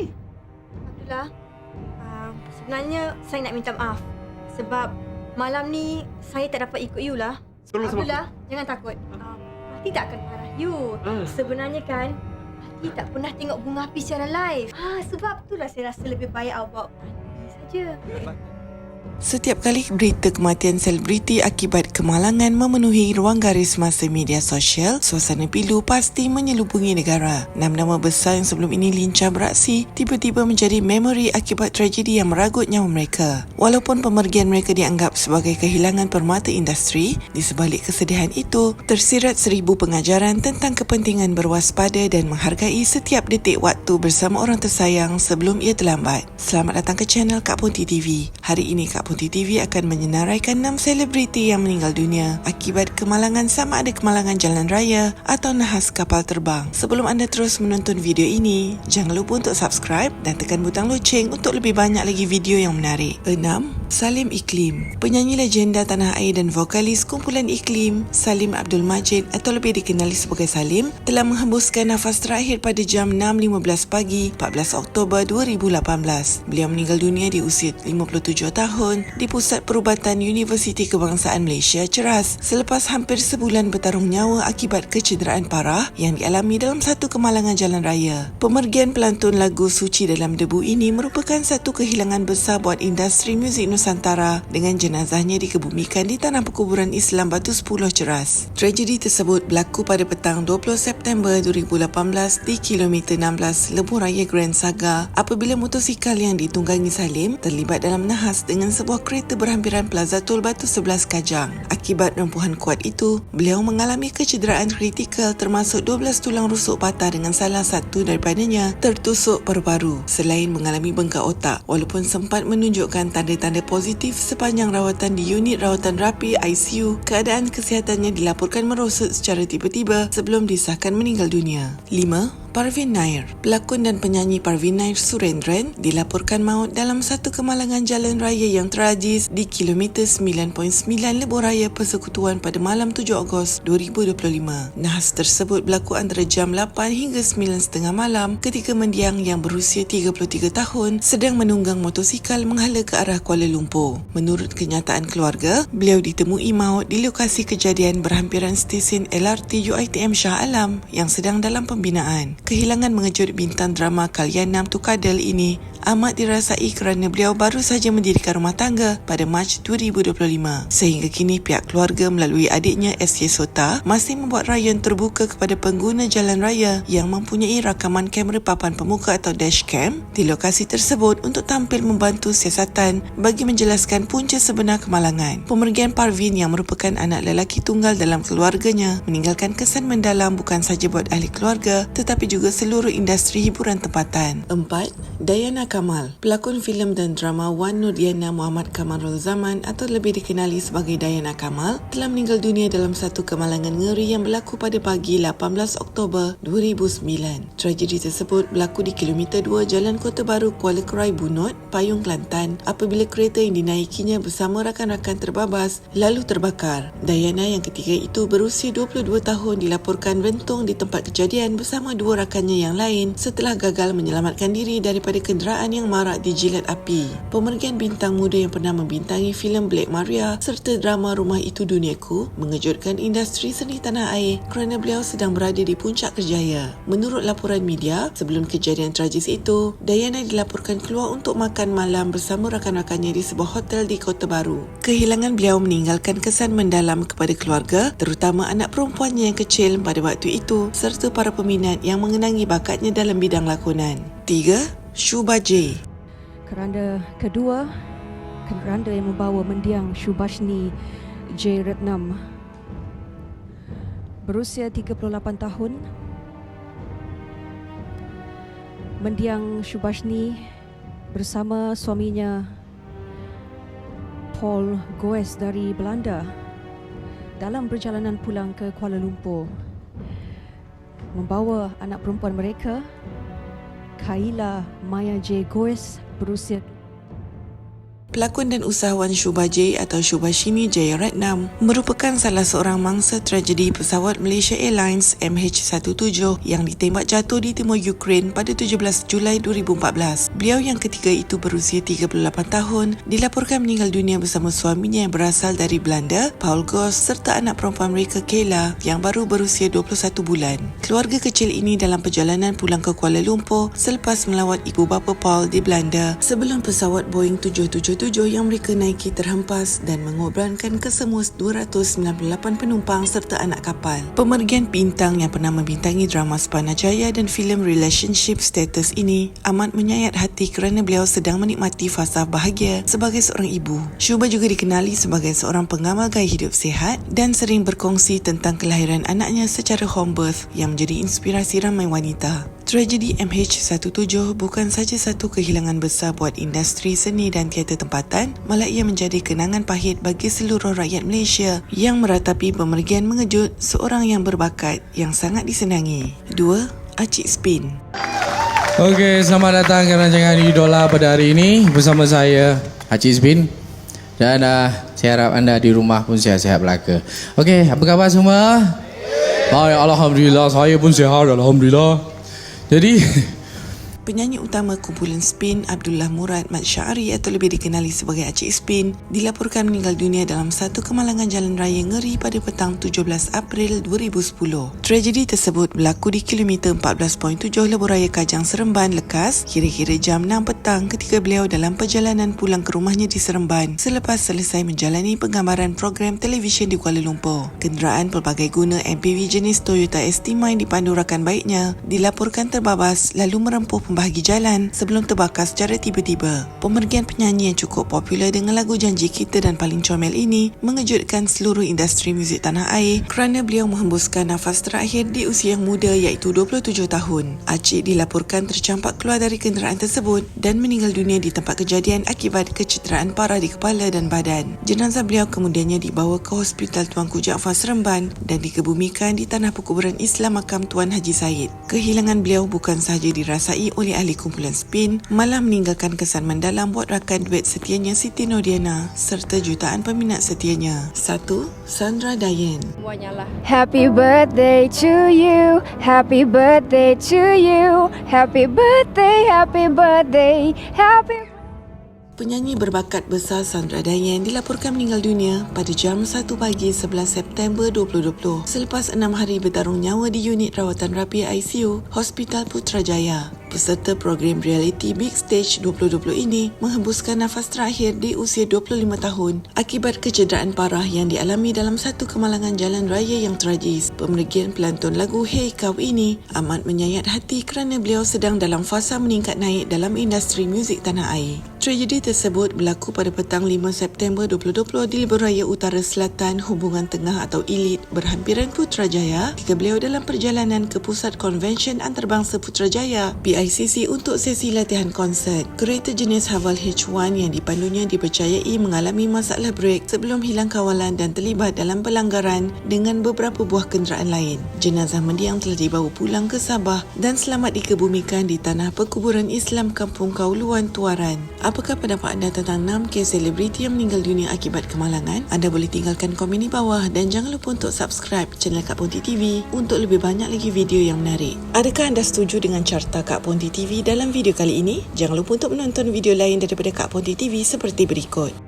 Abdullah, sebenarnya saya nak minta maaf sebab malam ni saya tak dapat ikut you lah. Abdullah, jangan takut. Hati tak akan marah you. Sebenarnya kan, Hati tak pernah tengok bunga api secara live. Sebab itulah saya rasa lebih baik awak bawa Hati saja. Setiap kali berita kematian selebriti akibat kemalangan memenuhi ruang garis masa media sosial, suasana pilu pasti menyelubungi negara. Nama-nama besar yang sebelum ini lincah beraksi, tiba-tiba menjadi memori akibat tragedi yang meragut nyawa mereka. Walaupun pemergian mereka dianggap sebagai kehilangan permata industri, di sebalik kesedihan itu, tersirat 1000 pengajaran tentang kepentingan berwaspada dan menghargai setiap detik waktu bersama orang tersayang sebelum ia terlambat. Selamat datang ke channel Kak Ponti TV. Hari ini Kak Ponti TV akan menyenaraikan 6 selebriti yang meninggal dunia akibat kemalangan, sama ada kemalangan jalan raya atau nahas kapal terbang. Sebelum anda terus menonton video ini, jangan lupa untuk subscribe dan tekan butang loceng untuk lebih banyak lagi video yang menarik. 6. Salim Iklim. Penyanyi legenda tanah air dan vokalis kumpulan Iklim, Salim Abdul Majid atau lebih dikenali sebagai Salim, telah menghembuskan nafas terakhir pada jam 6.15 pagi 14 Oktober 2018. Beliau meninggal dunia di usia 57 tahun di Pusat Perubatan Universiti Kebangsaan Malaysia, Ceras, selepas hampir sebulan bertarung nyawa akibat kecederaan parah yang dialami dalam satu kemalangan jalan raya. Pemergian pelantun lagu Suci Dalam Debu ini merupakan satu kehilangan besar buat industri muzik Nusantara, dengan jenazahnya dikebumikan di Tanah Perkuburan Islam Batu 10, Ceras. Tragedi tersebut berlaku pada petang 20 September 2018 di kilometer 16 Lebuh Raya Grand Saga apabila motosikal yang ditunggangi Salim terlibat dalam nahas dengan sebuah kereta berhampiran Plaza Tol Batu 11 Kajang. Akibat rempuhan kuat itu, beliau mengalami kecederaan kritikal termasuk 12 tulang rusuk patah dengan salah satu daripadanya tertusuk paru-paru. Selain mengalami bengkak otak, walaupun sempat menunjukkan tanda-tanda positif sepanjang rawatan di unit rawatan rapi ICU, keadaan kesihatannya dilaporkan merosot secara tiba-tiba sebelum disahkan meninggal dunia. 5. Parvin Nair. Pelakon dan penyanyi Parvin Nair Surendran dilaporkan maut dalam satu kemalangan jalan raya yang tragis di kilometer 9.9 Lebuh Raya Persekutuan pada malam 7 Ogos 2025. Nahas tersebut berlaku antara jam 8 hingga 9.30 malam ketika mendiang yang berusia 33 tahun sedang menunggang motosikal menghala ke arah Kuala Lumpur. Menurut kenyataan keluarga, beliau ditemui maut di lokasi kejadian berhampiran stesen LRT UiTM Shah Alam yang sedang dalam pembinaan. Kehilangan mengejut bintang drama Kalyanam Tukadal ini amat dirasai kerana beliau baru saja mendirikan rumah tangga pada Mac 2025. Sehingga kini pihak keluarga melalui adiknya SK Sota masih membuat rayuan terbuka kepada pengguna jalan raya yang mempunyai rakaman kamera papan pemuka atau dashcam di lokasi tersebut untuk tampil membantu siasatan bagi menjelaskan punca sebenar kemalangan. Pemergian Parvin yang merupakan anak lelaki tunggal dalam keluarganya meninggalkan kesan mendalam bukan sahaja buat ahli keluarga tetapi juga seluruh industri hiburan tempatan. 4. Dayana Kamal. Pelakon filem dan drama Wan Nurdiana Muhammad Kamarul Zaman atau lebih dikenali sebagai Dayana Kamal telah meninggal dunia dalam satu kemalangan ngeri yang berlaku pada pagi 18 Oktober 2009. Tragedi tersebut berlaku di kilometer 2 Jalan Kota Baru Kuala Kerai Bunut, Payung, Kelantan apabila kereta yang dinaikinya bersama rakan-rakan terbabas lalu terbakar. Dayana yang ketika itu berusia 22 tahun dilaporkan rentung di tempat kejadian bersama dua rakannya yang lain setelah gagal menyelamatkan diri daripada kenderaan yang marak dijilat api. Pemergian bintang muda yang pernah membintangi filem Black Maria serta drama Rumah Itu Duniaku mengejutkan industri seni tanah air kerana beliau sedang berada di puncak kerjaya. Menurut laporan media, sebelum kejadian tragis itu, Dayana dilaporkan keluar untuk makan malam bersama rakan-rakannya di sebuah hotel di Kota Baru. Kehilangan beliau meninggalkan kesan mendalam kepada keluarga, terutama anak perempuannya yang kecil pada waktu itu serta para peminat yang mengenangi bakatnya dalam bidang lakonan. 3. Shuba J. Keranda kedua, keranda yang membawa mendiang Shubashni J. Ratnam berusia 38 tahun. Mendiang Shubashni bersama suaminya Paul Goes dari Belanda dalam perjalanan pulang ke Kuala Lumpur, membawa anak perempuan mereka, Kaila Maya J. Goes berusia Pelakon dan usahawan Shubhajay atau Shubhashini Jayaratnam merupakan salah seorang mangsa tragedi pesawat Malaysia Airlines MH17 yang ditembak jatuh di timur Ukraine pada 17 Julai 2014. Beliau yang ketika itu berusia 38 tahun dilaporkan meninggal dunia bersama suaminya yang berasal dari Belanda, Paul Goss, serta anak perempuan mereka Kayla yang baru berusia 21 bulan. Keluarga kecil ini dalam perjalanan pulang ke Kuala Lumpur selepas melawat ibu bapa Paul di Belanda sebelum pesawat Boeing 777 yang mereka naiki terhempas dan mengorbankan kesemua 298 penumpang serta anak kapal. Pemergian bintang yang pernah membintangi drama Spanajaya dan filem Relationship Status ini amat menyayat hati kerana beliau sedang menikmati fasa bahagia sebagai seorang ibu. Shubha juga dikenali sebagai seorang pengamal gaya hidup sihat dan sering berkongsi tentang kelahiran anaknya secara home birth yang menjadi inspirasi ramai wanita. Tragedi MH17 bukan saja satu kehilangan besar buat industri seni dan teater tempatan, malah ia menjadi kenangan pahit bagi seluruh rakyat Malaysia yang meratapi pemergian mengejut seorang yang berbakat yang sangat disenangi. 2. Acik Spin. Okey, selamat datang ke rancangan Idola pada hari ini bersama saya, Acik Spin. Dan saya harap anda di rumah pun sihat-sihat belaka. Okey, apa khabar semua? Baik, Alhamdulillah. Saya pun sihat, Alhamdulillah. Jadi Penyanyi utama kumpulan Spin, Abdullah Murad Mat Syari atau lebih dikenali sebagai Acik Spin, dilaporkan meninggal dunia dalam satu kemalangan jalan raya ngeri pada petang 17 April 2010. Tragedi tersebut berlaku di kilometer 14.7 Lebuh Raya Kajang Seremban, Lekas, kira-kira jam 6 petang ketika beliau dalam perjalanan pulang ke rumahnya di Seremban selepas selesai menjalani penggambaran program televisyen di Kuala Lumpur. Kenderaan pelbagai guna MPV jenis Toyota Estima yang dipandu rakan baiknya dilaporkan terbabas lalu merempuh bahagi jalan sebelum terbakar secara tiba-tiba. Pemergian penyanyi yang cukup popular dengan lagu Janji Kita dan Paling Comel ini mengejutkan seluruh industri muzik tanah air kerana beliau menghembuskan nafas terakhir di usia yang muda iaitu 27 tahun. Acik dilaporkan tercampak keluar dari kenderaan tersebut dan meninggal dunia di tempat kejadian akibat kecederaan parah di kepala dan badan. Jenazah beliau kemudiannya dibawa ke Hospital Tuanku Jaafar Seremban dan dikebumikan di tanah perkuburan Islam Makam Tuan Haji Said. Kehilangan beliau bukan sahaja dirasai oleh ahli kumpulan Spin, malah meninggalkan kesan mendalam buat rakan duet setianya Siti Nordiana serta jutaan peminat setianya. 1. Sandra Dayan. Happy birthday to you, happy birthday to you, happy birthday, happy birthday, happy. Penyanyi berbakat besar Sandra Dayan dilaporkan meninggal dunia pada jam 1 pagi 11 September 2020 selepas 6 hari bertarung nyawa di unit rawatan rapi ICU Hospital Putrajaya. Peserta program reality Big Stage 2020 ini menghembuskan nafas terakhir di usia 25 tahun akibat kecederaan parah yang dialami dalam satu kemalangan jalan raya yang tragis. Pemergian pelantun lagu Hey Kau ini amat menyayat hati kerana beliau sedang dalam fasa meningkat naik dalam industri muzik tanah air. Tragedi tersebut berlaku pada petang 5 September 2020 di Lebuh Utara Selatan Hubungan Tengah atau Elite berhampiran Putrajaya ketika beliau dalam perjalanan ke Pusat Konvensyen Antarabangsa Putrajaya PICC untuk sesi latihan konsert. Kereta jenis Haval H1 yang dipandunya dipercayai mengalami masalah brek sebelum hilang kawalan dan terlibat dalam pelanggaran dengan beberapa buah kenderaan lain. Jenazah mendiang telah dibawa pulang ke Sabah dan selamat dikebumikan di tanah perkuburan Islam Kampung Kauluan Tuaran. Apakah pendapat anda tentang 6 kes selebriti yang meninggal dunia akibat kemalangan? Anda boleh tinggalkan komen di bawah dan jangan lupa untuk subscribe channel Kak Ponti TV untuk lebih banyak lagi video yang menarik. Adakah anda setuju dengan carta Kak Ponti TV dalam video kali ini? Jangan lupa untuk menonton video lain daripada Kak Ponti TV seperti berikut.